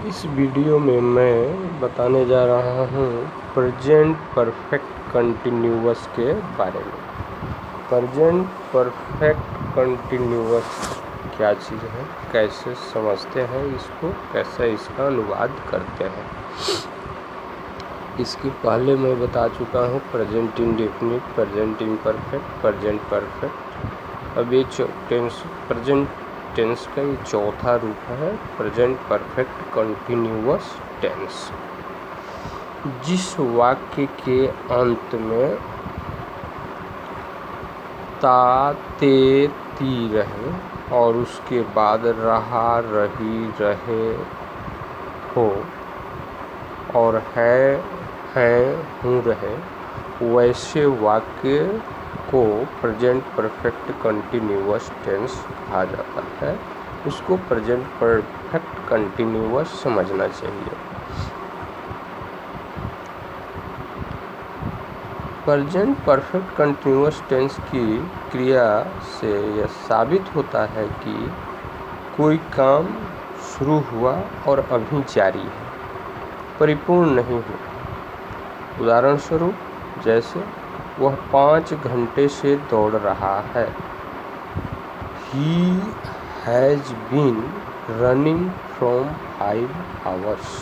इस वीडियो में मैं बताने जा रहा हूँ प्रेजेंट परफेक्ट कंटिन्यूअस के बारे में। प्रेजेंट परफेक्ट कंटिन्यूअस क्या चीज़ है, कैसे समझते हैं इसको, कैसे इसका अनुवाद करते हैं। इसके पहले मैं बता चुका हूँ present indefinite, present imperfect, present perfect. अब ये प्रेजेंट टेंस का ये चौथा रूप है प्रेजेंट परफेक्ट कंटिन्यूअस टेंस। जिस वाक्य के अंत में ता, ते, ती रहे और उसके बाद रहा, रही, रहे, हो और है, हूँ रहे, वैसे वाक्य को प्रेजेंट परफेक्ट कंटिन्यूअस टेंस कहा जाता है। उसको प्रेजेंट परफेक्ट कंटिन्यूअस समझना चाहिए। प्रेजेंट परफेक्ट कंटिन्यूअस टेंस की क्रिया से यह साबित होता है कि कोई काम शुरू हुआ और अभी जारी है, परिपूर्ण नहीं हुआ। उदाहरण स्वरूप जैसे वह 5 घंटे से दौड़ रहा है। He has been running from 5 hours.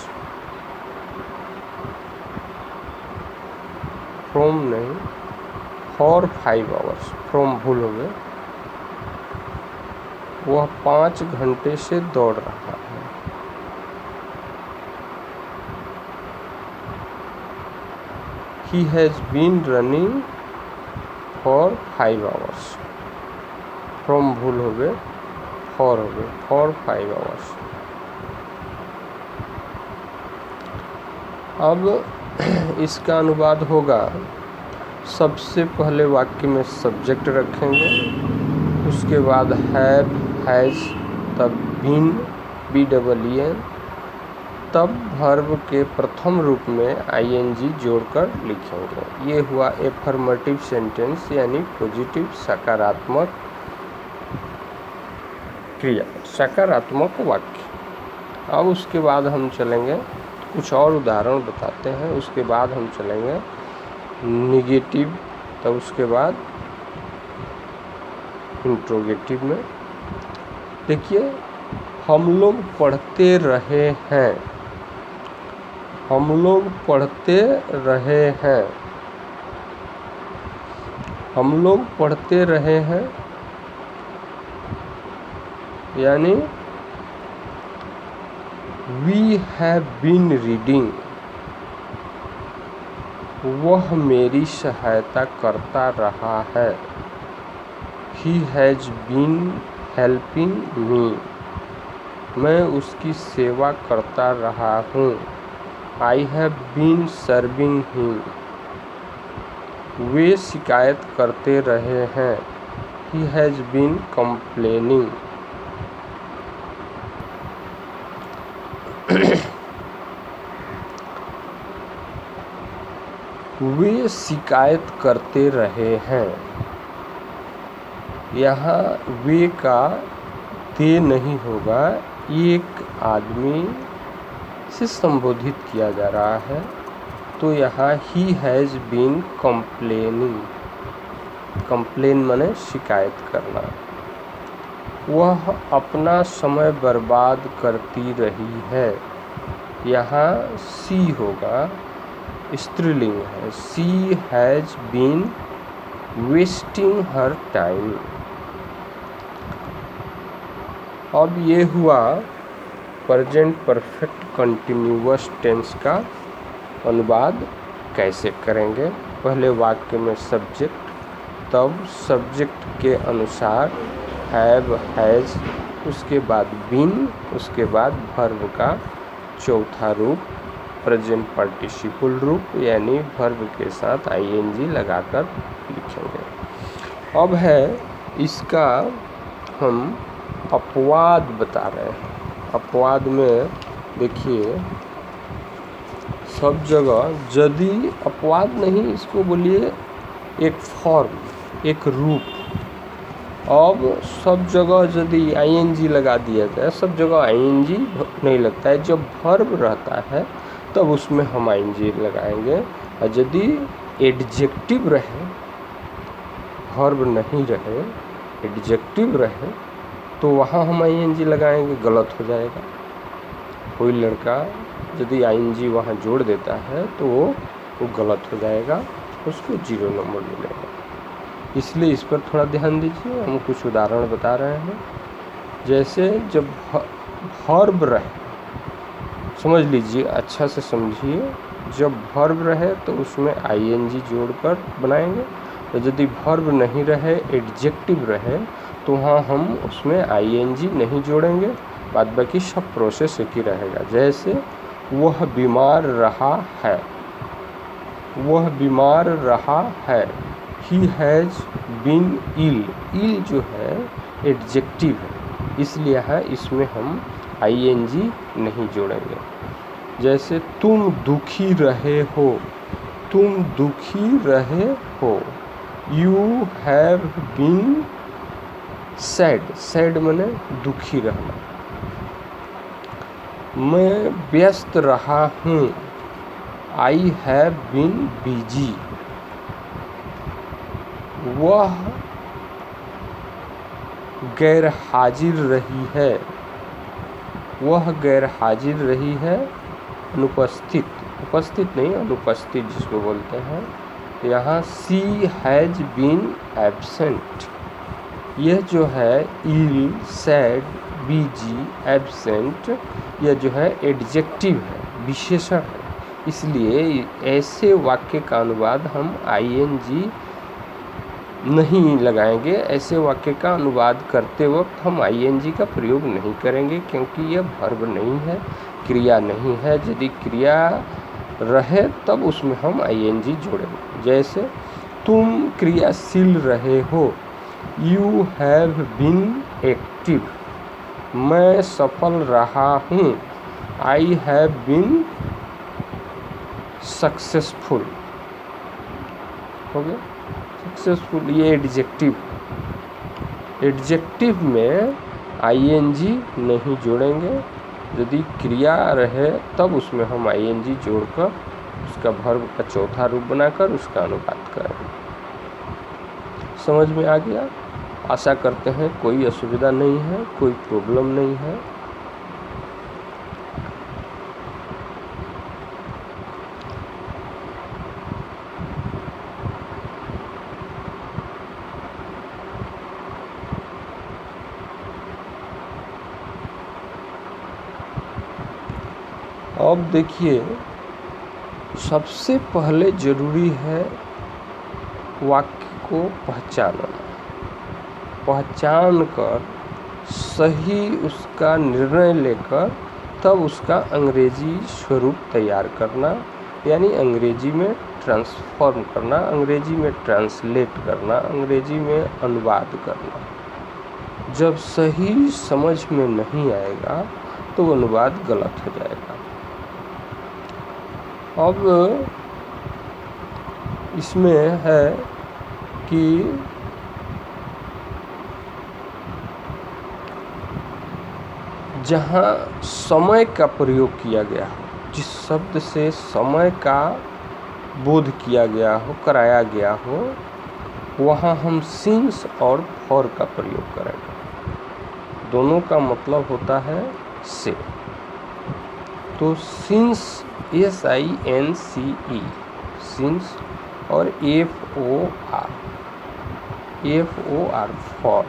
From नहीं, for 5 hours. From भूल हो गए। वह 5 घंटे से दौड़ रहा है। He has been running for 5 hours. From भूल हो गए, for हो गए, for 5 hours. अब इसका अनुवाद होगा, सबसे पहले वाक्य में सब्जेक्ट रखेंगे, उसके बाद हैव, हैज, तब बीन, BEEN, तब वर्ब के प्रथम रूप में ING जोड़कर लिखेंगे। ये हुआ एफर्मेटिव सेंटेंस यानी पॉजिटिव सकारात्मक क्रिया, सकारात्मक वाक्य। अब उसके बाद हम चलेंगे, कुछ और उदाहरण बताते हैं, उसके बाद हम चलेंगे निगेटिव, तब उसके बाद इंट्रोगेटिव में। देखिए, हम लोग पढ़ते रहे हैं, हम लोग पढ़ते रहे हैं, हम लोग पढ़ते रहे हैं यानी वी हैव बीन रीडिंग। वह मेरी सहायता करता रहा है। He has been helping me. मैं उसकी सेवा करता रहा हूँ। I have been serving him. वे शिकायत करते रहे हैं। He has been complaining. वे शिकायत करते रहे हैं। यहाँ वे का दे नहीं होगा, एक आदमी से संबोधित किया जा रहा है, तो यहाँ he has been complaining. Complain माने शिकायत करना। वह अपना समय बर्बाद करती रही है। यहाँ सी होगा, स्त्रीलिंग है। She has been wasting her time. अब ये हुआ प्रेजेंट परफेक्ट कंटिन्यूअस टेंस का अनुवाद कैसे करेंगे। पहले वाक्य में सब्जेक्ट, तब सब्जेक्ट के अनुसार हैव, हैज, उसके बाद बीन, उसके बाद वर्ब का चौथा रूप प्रेजेंट पार्टिसिपल रूप यानी वर्ब के साथ ING लगाकर लिखेंगे। अब है इसका हम अपवाद बता रहे हैं। अपवाद में देखिए, सब जगह यदि अपवाद नहीं, इसको बोलिए एक फॉर्म, एक रूप। अब सब जगह यदि आईएनजी लगा दिया जाए, सब जगह आईएनजी नहीं लगता है। जब वर्ब रहता है तब उसमें हम आईएनजी लगाएंगे, और यदि एडजेक्टिव रहे, वर्ब नहीं रहे, एडजेक्टिव रहे, तो वहाँ हम आईएनजी लगाएंगे, गलत हो जाएगा। कोई लड़का यदि आईएनजी वहाँ जोड़ देता है तो वो गलत हो जाएगा, उसको 0 नंबर मिलेगा। इसलिए इस पर थोड़ा ध्यान दीजिए। हम कुछ उदाहरण बता रहे हैं। जैसे जब वर्ब रहे, समझ लीजिए, अच्छा से समझिए, जब वर्ब रहे तो उसमें आईएनजी जोड़कर बनाएंगे, और यदि वर्ब नहीं रहे, एडजेक्टिव रहे, तो वहाँ हम उसमें आईएनजी नहीं जोड़ेंगे, बाद बाकी सब प्रोसेस एक ही रहेगा। जैसे वह बीमार रहा है, वह बीमार रहा है, ही हैज़ बीन इल, इल जो है एडजेक्टिव है, इसलिए है इसमें हम आईएनजी नहीं जोड़ेंगे। जैसे तुम दुखी रहे हो, तुम दुखी रहे हो, you have been sad, sad माने दुखी रहना। मैं व्यस्त रहा हूँ, आई हैव बीन बिजी। वह गैर हाजिर रही है, वह गैर हाजिर रही है, अनुपस्थित, उपस्थित नहीं अनुपस्थित जिसको बोलते हैं। यहाँ सी हैज बीन एब्सेंट, यह जो है इल, सैड, बिजी, एब्सेंट, यह जो है एडजेक्टिव है, विशेषण है। इसलिए ऐसे वाक्य का अनुवाद हम आईएनजी नहीं लगाएंगे। ऐसे वाक्य का अनुवाद करते वक्त हम आईएनजी का प्रयोग नहीं करेंगे, क्योंकि यह वर्ब नहीं है, क्रिया नहीं है। यदि क्रिया रहे तब उसमें हम आईएनजी जोड़ेंगे। जैसे तुम क्रियाशील रहे हो, यू हैव बीन एक्टिव। मैं सफल रहा हूँ, आई हैव बीन सक्सेसफुल। हो गया सक्सेसफुल, ये एडजेक्टिव। एडजेक्टिव में आईएनजी नहीं जोड़ेंगे, यदि क्रिया रहे तब उसमें हम आईएनजी जोड़कर उसका वर्ब का चौथा रूप बनाकर उसका अनुवाद करेंगे। समझ में आ गया? आशा करते हैं कोई असुविधा नहीं है, कोई प्रॉब्लम नहीं है। अब देखिए, सबसे पहले जरूरी है वाक्य को पहचानना, पहचान कर सही उसका निर्णय लेकर तब उसका अंग्रेजी स्वरूप तैयार करना, यानी अंग्रेजी में ट्रांसफॉर्म करना, अंग्रेजी में ट्रांसलेट करना, अंग्रेजी में अनुवाद करना। जब सही समझ में नहीं आएगा तो अनुवाद गलत हो जाएगा। अब इसमें है कि जहाँ समय का प्रयोग किया गया हो, जिस शब्द से समय का बोध किया गया हो, कराया गया हो, वहाँ हम सिंस और फॉर का प्रयोग करेंगे। दोनों का मतलब होता है से। तो सिंस SINCE, सिंस, और FOR फॉर,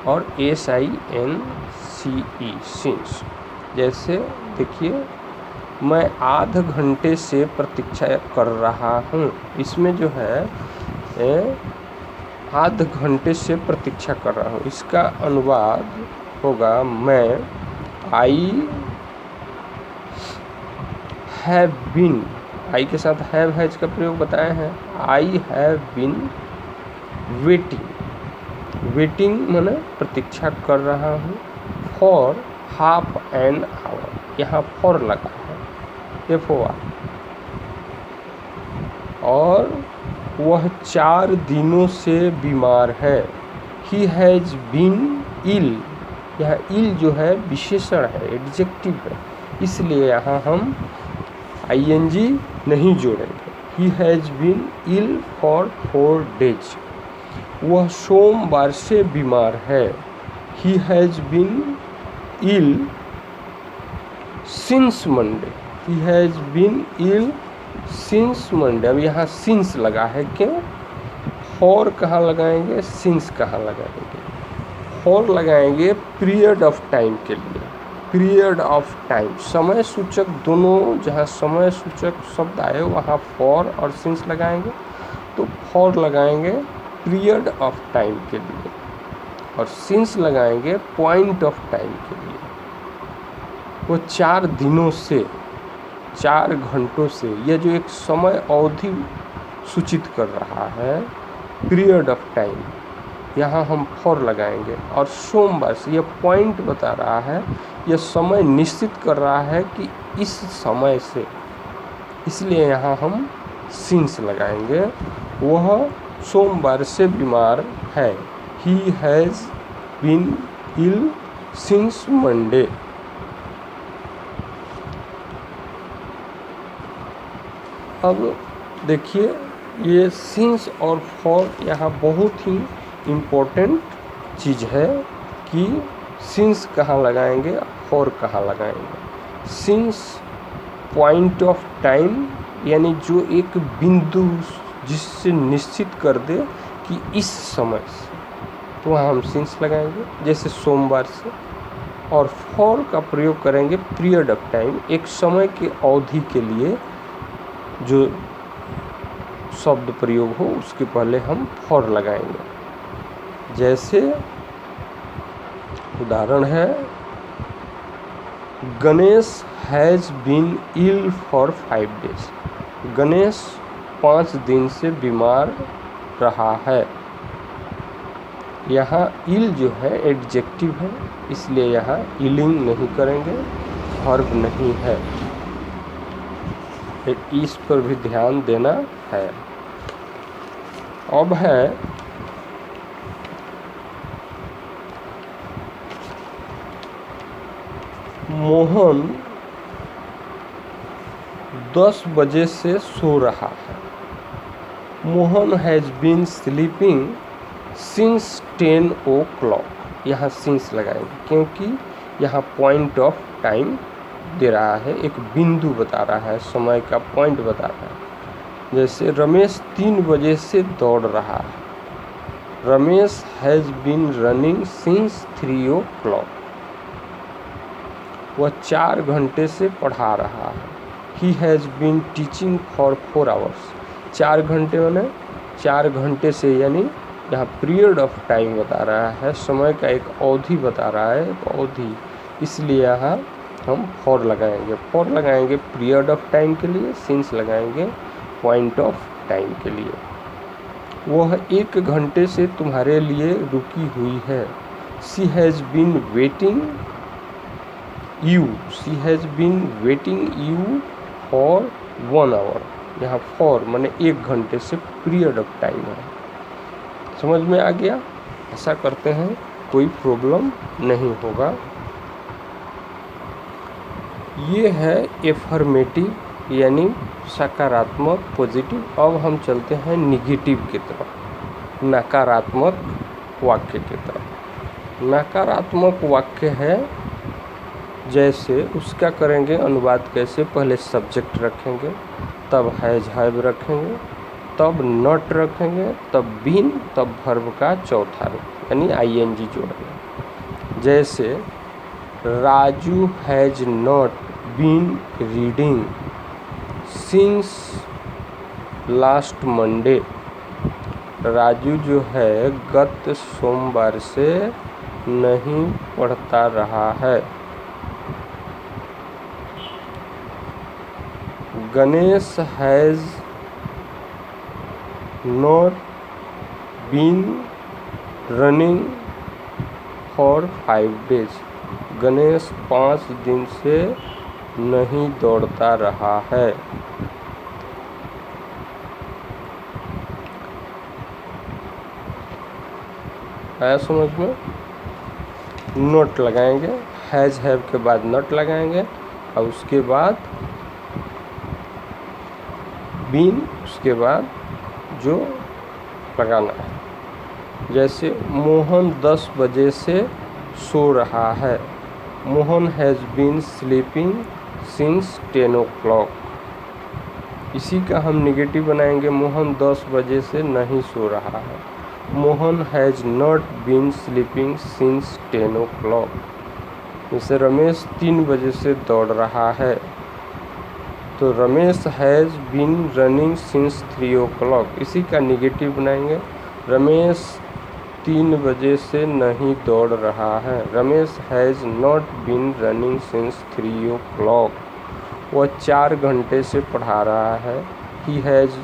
और SINCE सिंस। जैसे देखिए, मैं आधे घंटे से प्रतीक्षा कर रहा हूँ, इसमें जो है आधे घंटे से प्रतीक्षा कर रहा हूँ, इसका अनुवाद होगा मैं आई हैव बीन, आई के साथ हैव हैज का प्रयोग बताए हैं। I have been waiting, waiting माने प्रतीक्षा कर रहा हूँ, फॉर हाफ एन आवर, यहाँ फॉर लगा है, FOR। और वह 4 दिनों से बीमार है, ही हैज़ बीन इल, यह इल जो है विशेषण है, एडजेक्टिव है, इसलिए यहाँ हम आईएनजी नहीं जोड़ेंगे। He has been ill for 4 days, वह सोमवार से बीमार है। He has been ill since Monday, he has been ill since Monday. अब यहाँ सिंस लगा है, क्यों? फॉर कहाँ लगाएंगे, सिंस कहाँ लगाएंगे? फॉर लगाएंगे पीरियड ऑफ टाइम के लिए, पीरियड ऑफ टाइम, समय सूचक दोनों, जहाँ समय सूचक शब्द आए वहाँ फॉर और सिंस लगाएंगे। तो फॉर लगाएंगे पीरियड ऑफ टाइम के लिए और सिंस लगाएंगे पॉइंट ऑफ टाइम के लिए। वो 4 दिनों से, 4 घंटों से, यह जो एक समय अवधि सूचित कर रहा है, पीरियड ऑफ टाइम, यहाँ हम फॉर लगाएंगे। और सोमवार से, यह पॉइंट बता रहा है, यह समय निश्चित कर रहा है कि इस समय से, इसलिए यहाँ हम सिंस लगाएंगे। वह सोमवार से बीमार है। He has been ill since Monday. अब देखिए, ये सिंस और फॉर यहाँ बहुत ही इम्पोर्टेंट चीज़ है कि सिंस कहाँ लगाएंगे, फॉर कहाँ लगाएंगे। सिंस पॉइंट ऑफ टाइम, यानी जो एक बिंदु जिससे निश्चित कर दे कि इस समय से, तो वहाँ हम सिंस लगाएंगे, जैसे सोमवार से। और फॉर का प्रयोग करेंगे पीरियड ऑफ टाइम, एक समय के अवधि के लिए जो शब्द प्रयोग हो उसके पहले हम फॉर लगाएंगे। जैसे उदाहरण है, Ganesh has been ill for 5 days, Ganesh 5 दिन से बीमार रहा है। यहाँ इल जो है एडजेक्टिव है, इसलिए यहाँ इलिंग नहीं करेंगे, वर्ब नहीं है। इस पर भी ध्यान देना है। अब है मोहन 10 बजे से सो रहा है। Mohan has been sleeping since 10 o'clock, यहाँ सिंस लगाएंगे क्योंकि यहाँ पॉइंट ऑफ टाइम दे रहा है, एक बिंदु बता रहा है, समय का पॉइंट बता रहा है। जैसे रमेश 3 बजे से दौड़ रहा है। Ramesh has been running since 3 o'clock, वह 4 घंटे से पढ़ा रहा है। He has been teaching for 4 hours, 4 घंटे माने 4 घंटे से, यानी यहाँ पीरियड ऑफ टाइम बता रहा है, समय का एक अवधि बता रहा है, एक अवधि, इसलिए यहाँ हम फॉर लगाएंगे। फॉर लगाएंगे पीरियड ऑफ टाइम के लिए, सिंस लगाएंगे पॉइंट ऑफ टाइम के लिए। वह 1 घंटे से तुम्हारे लिए रुकी हुई है। She has been waiting you, she has been waiting you for 1 hour, यहाँ फॉर माने 1 घंटे से, पीरियड ऑफ टाइम है। समझ में आ गया? ऐसा करते हैं, कोई प्रॉब्लम नहीं होगा। ये है एफर्मेटिव, यानी सकारात्मक, पॉजिटिव। अब हम चलते हैं निगेटिव की तरफ, नकारात्मक वाक्य की तरफ। नकारात्मक वाक्य है, जैसे उसका करेंगे अनुवाद कैसे, पहले सब्जेक्ट रखेंगे, तब हैज हैव रखेंगे, तब नॉट रखेंगे, तब बीन, तब वर्ब का चौथा रूप यानी आईएनजी जोड़ेंगे। जैसे Raju has not been reading since last Monday, Raju जो है गत सोमवार से नहीं पढ़ता रहा है। Ganesh has not been running for 5 days, Ganesh 5 दिन से नहीं दौड़ता रहा है। आया समझ में? नोट लगाएंगे, हैज हैव के बाद नोट लगाएंगे और उसके बाद बीन, उसके बाद जो लगाना है। जैसे मोहन 10 बजे से सो रहा है। Mohan has been sleeping since 10 o'clock। इसी का हम निगेटिव बनाएंगे, मोहन 10 बजे से नहीं सो रहा है। Mohan has not been sleeping since 10 o'clock। जैसे रमेश 3 बजे से दौड़ रहा है, तो Ramesh has been running since 3 o'clock। इसी का निगेटिव बनाएंगे, रमेश 3 बजे से नहीं दौड़ रहा है। Ramesh has not been running since 3 o'clock। वह 4 घंटे से पढ़ा रहा है। He has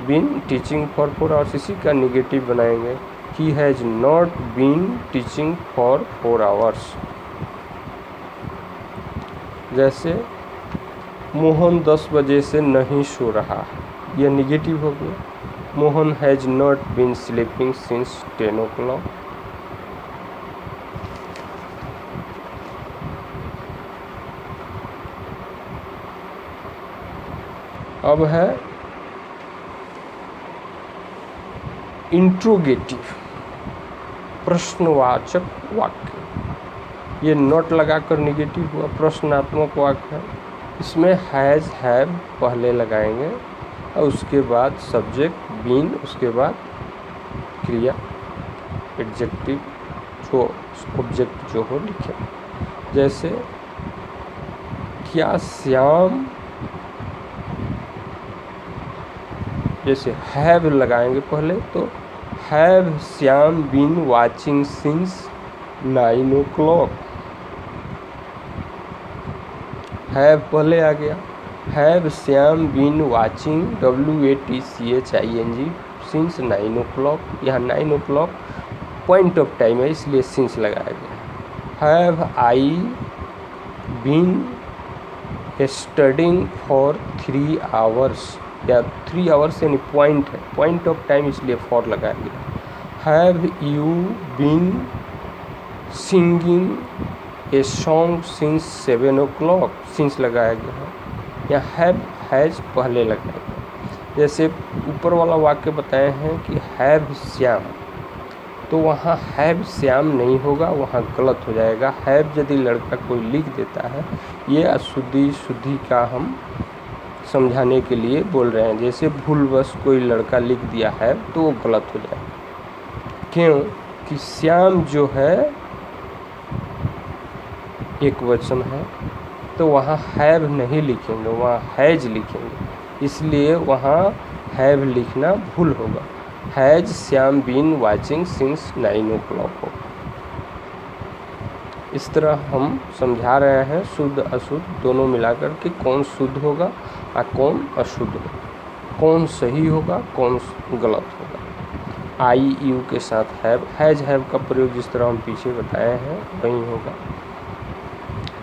been teaching for 4 hours। इसी का निगेटिव बनाएंगे, he has not been teaching for 4 hours। जैसे मोहन 10 बजे से नहीं सो रहा है, यह निगेटिव हो गया। Mohan has not been sleeping since 10 o'clock। अब है इंट्रोगेटिव, प्रश्नवाचक वाक्य। ये नोट लगाकर निगेटिव हुआ, प्रश्नात्मक वाक्य है। इसमें हैज़ हैव पहले लगाएंगे और उसके बाद सब्जेक्ट बीन, उसके बाद क्रिया एडजेक्टिव जो ऑब्जेक्ट जो हो लिखे। जैसे क्या श्याम, जैसे हैव लगाएंगे पहले, तो have Shyam been watching since 9 o'clock। Have पहले आ गया, have Shyam been watching WATCHING since 9 o'clock। यहाँ 9 o'clock पॉइंट ऑफ टाइम है, इसलिए सिंस लगाया गया। Have I been studying for 3 hours, या 3 hours यानी पॉइंट है, पॉइंट ऑफ टाइम, इसलिए फॉर लगाया गया। Have you been singing a song since 7 o'clock। Since लगाया गया है। या हैव हैज़ पहले लगाया गया। जैसे ऊपर वाला वाक्य बताए हैं कि हैव श्याम, तो वहाँ हैव श्याम नहीं होगा, वहाँ गलत हो जाएगा। हैव यदि लड़का कोई लिख देता है, ये अशुद्धि शुद्धि का हम समझाने के लिए बोल रहे हैं। जैसे भूलवश कोई लड़का लिख दिया है तो वो गलत हो जाएगा। क्यों कि श्याम जो है एक वचन है, तो वहाँ हैव नहीं लिखेंगे, वहाँ हैज लिखेंगे, इसलिए वहाँ हैव लिखना भूल होगा। Has Shyam been watching since 9 o'clock होगा। इस तरह हम समझा रहे हैं शुद्ध अशुद्ध दोनों मिलाकर के कौन शुद्ध होगा और कौन अशुद्ध होगा, कौन सही होगा कौन गलत होगा। आई यू के साथ हैव, हैज हैव का प्रयोग जिस तरह हम पीछे बताए हैं वही होगा।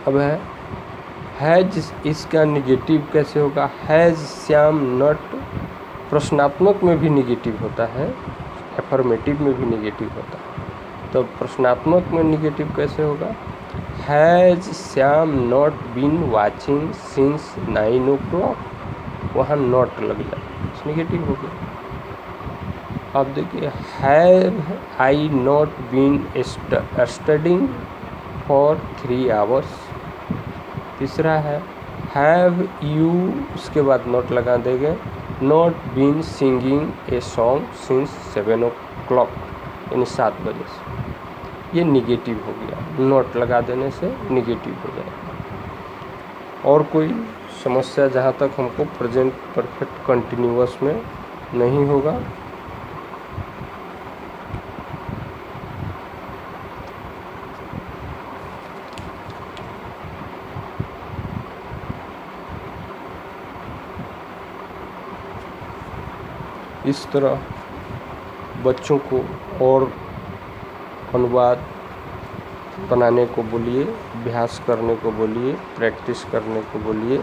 अब है हैज, इसका निगेटिव कैसे होगा। हैज श्याम नॉट, प्रश्नात्मक में भी निगेटिव होता है, एफर्मेटिव में भी निगेटिव होता है। तो प्रश्नात्मक में निगेटिव कैसे होगा। Has Shyam not been watching since 9 o'clock, वहाँ नॉट लग जाए, निगेटिव हो गया। अब देखिए have I not been studying for 3 hours। तीसरा है हैव यू, उसके बाद नॉट लगा देंगे, not been singing a song since 7 o'clock, यानी 7 बजे से। ये निगेटिव हो गया, नॉट लगा देने से निगेटिव हो जाएगा। और कोई समस्या जहाँ तक हमको प्रेजेंट परफेक्ट कंटिन्यूअस में नहीं होगा। इस तरह बच्चों को और अनुवाद बनाने को बोलिए, अभ्यास करने को बोलिए, प्रैक्टिस करने को बोलिए।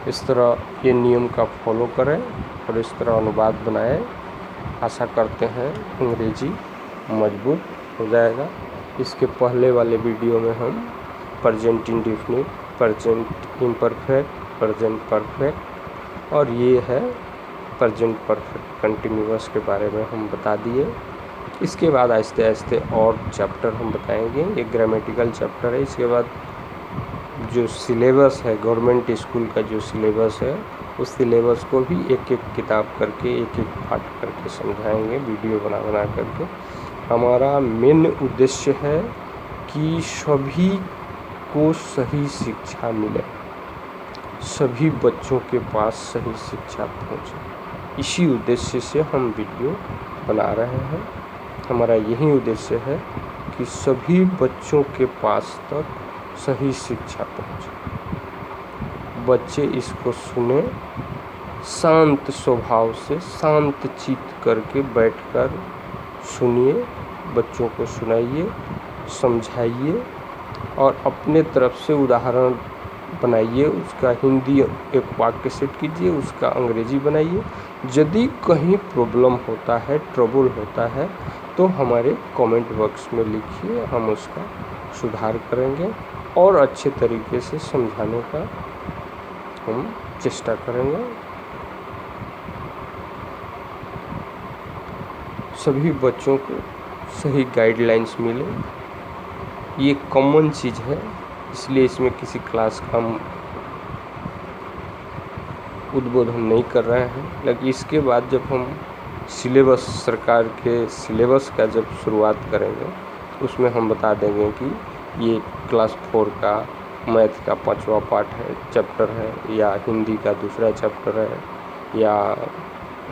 इस तरह ये नियम का फॉलो करें और इस तरह अनुवाद बनाएं। आशा करते हैं अंग्रेजी मजबूत हो जाएगा। इसके पहले वाले वीडियो में हम present indefinite, present imperfect, present perfect और ये है प्रेजेंट परफेक्ट कंटिन्यूअस के बारे में हम बता दिए। इसके बाद आहिस्ते आहिस्ते और चैप्टर हम बताएंगे। ये ग्रामेटिकल चैप्टर है। इसके बाद जो सिलेबस है, गवर्नमेंट स्कूल का जो सिलेबस है, उस सिलेबस को भी एक एक किताब करके, एक एक पार्ट करके समझाएंगे, वीडियो बना बना करके। हमारा मेन उद्देश्य है कि सभी को सही शिक्षा मिले, सभी बच्चों के पास सही शिक्षा पहुंचे। इसी उद्देश्य से हम वीडियो बना रहे हैं। हमारा यही उद्देश्य है कि सभी बच्चों के पास तक सही शिक्षा पहुंचे, बच्चे इसको सुने, शांत स्वभाव से, शांत चित्त करके बैठकर सुनिए, बच्चों को सुनाइए, समझाइए और अपने तरफ से उदाहरण बनाइए। उसका हिंदी एक वाक्य सेट कीजिए, उसका अंग्रेजी बनाइए। यदि कहीं प्रॉब्लम होता है, ट्रबल होता है, तो हमारे कमेंट बॉक्स में लिखिए, हम उसका सुधार करेंगे और अच्छे तरीके से समझाने का हम चेष्टा करेंगे। सभी बच्चों को सही गाइडलाइंस मिले, ये कॉमन चीज़ है, इसलिए इसमें किसी क्लास का हम उद्बोधन नहीं कर रहे हैं। लेकिन इसके बाद जब हम सिलेबस, सरकार के सिलेबस का जब शुरुआत करेंगे, उसमें हम बता देंगे कि ये क्लास 4 का मैथ का 5वां पार्ट है, चैप्टर है, या हिंदी का दूसरा चैप्टर है, या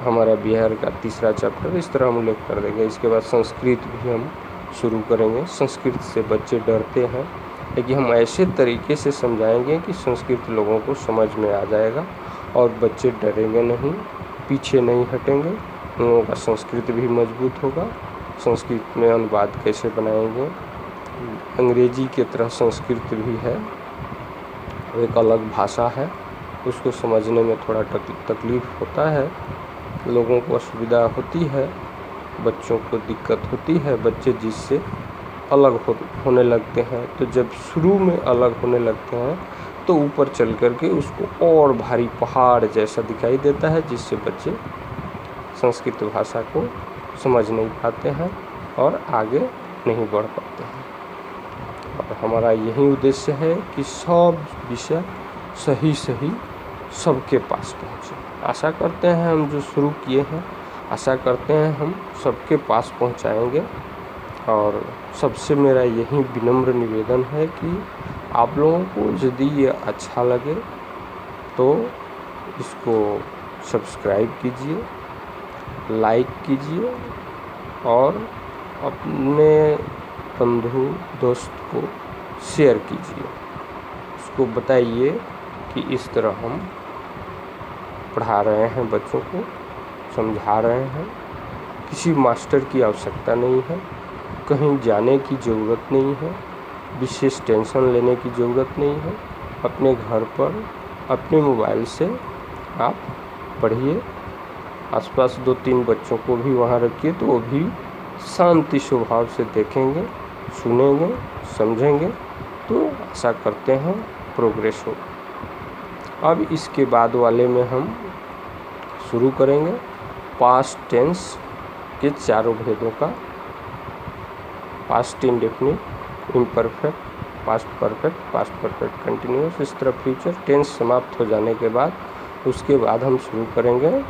हमारा बिहार का तीसरा चैप्टर, इस तरह हम उल्लेख कर देंगे। इसके बाद संस्कृत भी हम शुरू करेंगे। संस्कृत से बच्चे डरते हैं, लेकिन हम ऐसे तरीके से समझाएंगे कि संस्कृत लोगों को समझ में आ जाएगा और बच्चे डरेंगे नहीं, पीछे नहीं हटेंगे, उन लोगों का संस्कृत भी मजबूत होगा। संस्कृत में अनुवाद कैसे बनाएंगे, अंग्रेजी की तरह संस्कृत भी है, एक अलग भाषा है, उसको समझने में थोड़ा तकलीफ होता है, लोगों को असुविधा होती है, बच्चों को दिक्कत होती है। बच्चे जिससे अलग होने लगते हैं, तो जब शुरू में अलग होने लगते हैं तो ऊपर चल करके उसको और भारी पहाड़ जैसा दिखाई देता है, जिससे बच्चे संस्कृत भाषा को समझ नहीं पाते हैं और आगे नहीं बढ़ पाते हैं। और हमारा यही उद्देश्य है कि सब विषय सही सबके पास पहुँचे। आशा करते हैं हम जो शुरू किए हैं, आशा करते हैं हम सबके पास पहुँचाएंगे। और सबसे मेरा यही विनम्र निवेदन है कि आप लोगों को यदि ये अच्छा लगे तो इसको सब्सक्राइब कीजिए, लाइक कीजिए और अपने बंधु दोस्त को शेयर कीजिए। उसको बताइए कि इस तरह हम पढ़ा रहे हैं, बच्चों को समझा रहे हैं। किसी मास्टर की आवश्यकता नहीं है, कहीं जाने की ज़रूरत नहीं है, विशेष टेंशन लेने की ज़रूरत नहीं है। अपने घर पर अपने मोबाइल से आप पढ़िए, आसपास 2-3 बच्चों को भी वहाँ रखिए, तो वो भी शांति स्वभाव से देखेंगे, सुनेंगे, समझेंगे, तो आशा करते हैं प्रोग्रेस हो। अब इसके बाद वाले में हम शुरू करेंगे पास्ट टेंस के चारों भेदों का, past indefinite, imperfect, past perfect, past perfect continuous, इस तरह फ्यूचर टेंस समाप्त हो जाने के बाद उसके बाद हम शुरू करेंगे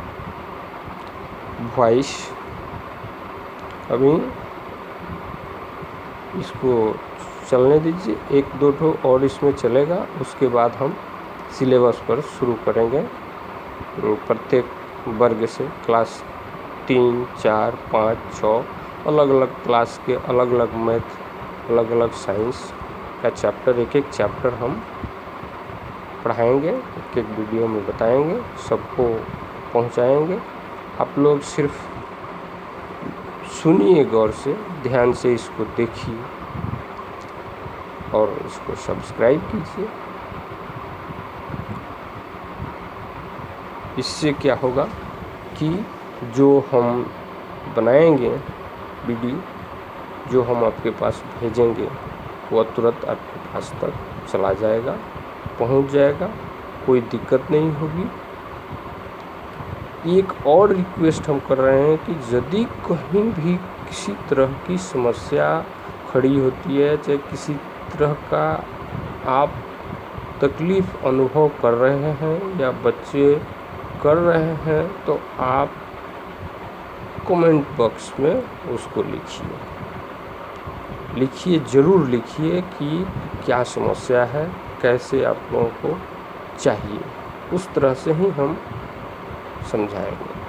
वॉइस। अभी इसको चलने दीजिए, 1-2 ठो और इसमें चलेगा, उसके बाद हम सिलेबस पर शुरू करेंगे। प्रत्येक वर्ग से क्लास 3, 4, 5, 6 अलग अलग क्लास के अलग अलग मैथ, अलग अलग साइंस का चैप्टर, एक एक चैप्टर हम पढ़ाएंगे, एक एक वीडियो में बताएंगे, सबको पहुंचाएंगे। आप लोग सिर्फ सुनिए, गौर से, ध्यान से इसको देखिए और इसको सब्सक्राइब कीजिए। इससे क्या होगा कि जो हम बनाएंगे वीडियो, जो हम आपके पास भेजेंगे वह तुरंत आपके पास तक चला जाएगा, पहुंच जाएगा, कोई दिक्कत नहीं होगी। एक और रिक्वेस्ट हम कर रहे हैं कि यदि कहीं भी किसी तरह की समस्या खड़ी होती है, चाहे किसी तरह का आप तकलीफ़ अनुभव कर रहे हैं या बच्चे कर रहे हैं, तो आप कमेंट बॉक्स में उसको लिखिए, ज़रूर लिखिए कि क्या समस्या है, कैसे आप लोगों को चाहिए, उस तरह से ही हम समझाएंगे।